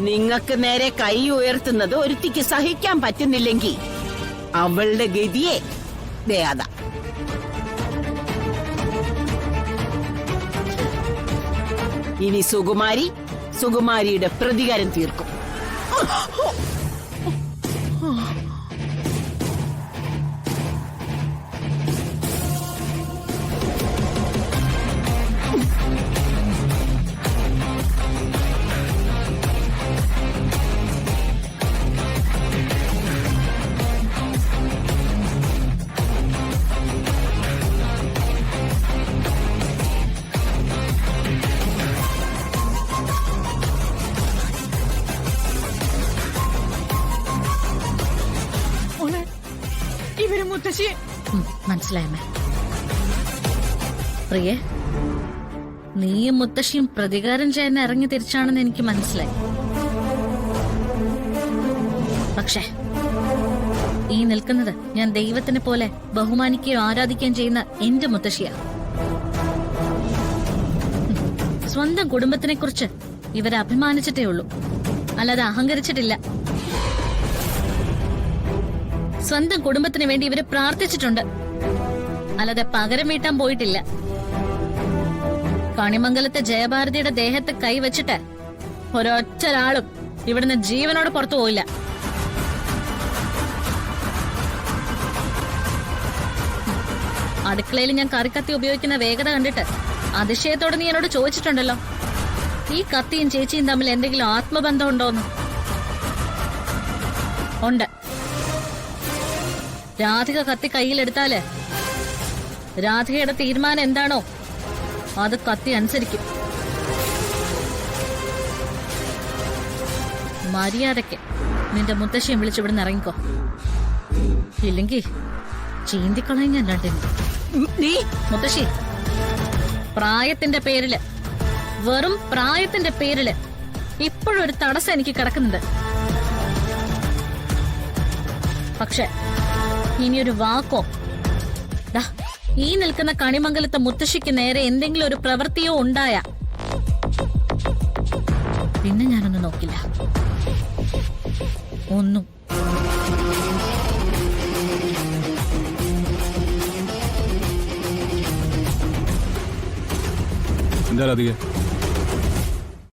നിങ്ങൾക്ക് നേരെ കൈ ഉയർത്തുന്നത് ഒരുത്തിക്ക് സഹിക്കാൻ പറ്റുന്നില്ലെങ്കിൽ അവളുടെ ഗതിയെ ദേ അതാ. ഇനി സുകുമാരിയുടെ പ്രതികാരം തീർക്കും. മനസ്സിലായമ്മേ. പ്രിയേ, നീയും മുത്തശ്ശിയും പ്രതികാരം ചെയ്യാൻ ഇറങ്ങി തിരിച്ചാണെന്ന് എനിക്ക് മനസ്സിലായി. പക്ഷേ ഈ നിൽക്കുന്നത് ഞാൻ ദൈവത്തിനെ പോലെ ബഹുമാനിക്കുകയും ആരാധിക്കുകയും ചെയ്യുന്ന എന്റെ മുത്തശ്ശിയാ. സ്വന്തം കുടുംബത്തിനെ കുറിച്ച് ഇവരെ അഭിമാനിച്ചിട്ടേ ഉള്ളൂ, അല്ലാതെ അഹങ്കരിച്ചിട്ടില്ല. സ്വന്തം കുടുംബത്തിന് വേണ്ടി ഇവര് പ്രാർത്ഥിച്ചിട്ടുണ്ട്, അല്ലാതെ പകരം വീട്ടാൻ പോയിട്ടില്ല. കണിമംഗലത്തെ ജയഭാരതിയുടെ ദേഹത്ത് കൈവച്ചിട്ട് ഒരൊറ്റൊരാളും ഇവിടുന്ന് ജീവനോട് പുറത്തു പോയില്ല. അടുക്കളയിൽ ഞാൻ കറിക്കത്തി ഉപയോഗിക്കുന്ന വേഗത കണ്ടിട്ട് അതിശയത്തോടെ നീ എന്നോട് ചോദിച്ചിട്ടുണ്ടല്ലോ, ഈ കത്തിയും ചേച്ചിയും തമ്മിൽ എന്തെങ്കിലും ആത്മബന്ധം ഉണ്ടോന്ന്. ഉണ്ട്. രാധിക കത്തി കയ്യിലെടുത്താല് രാധികയുടെ തീരുമാനം എന്താണോ അത് കത്തി അനുസരിക്കും. മര്യാദയ്ക്ക് നിന്റെ മുത്തശ്ശിയെ വിളിച്ചിവിടുന്ന് ഇറങ്ങിക്കോ, ഇല്ലെങ്കിൽ ചീന്തിക്കളയും ഞാൻ രണ്ടിനും. മുത്തശ്ശി, പ്രായത്തിന്റെ പേരില്, വെറും പ്രായത്തിന്റെ പേരില് ഇപ്പോഴൊരു തടസ്സം എനിക്ക് കിടക്കുന്നുണ്ട്. പക്ഷെ ഇനിയൊരു വാക്കോ ഈ നിൽക്കുന്ന കണിമംഗലത്തെ മുത്തശ്ശിക്ക് നേരെ എന്തെങ്കിലും ഒരു പ്രവൃത്തിയോ ഉണ്ടായ പിന്നെ ഞാനൊന്നും നോക്കില്ല, ഒന്നും. എന്താ രാധിക?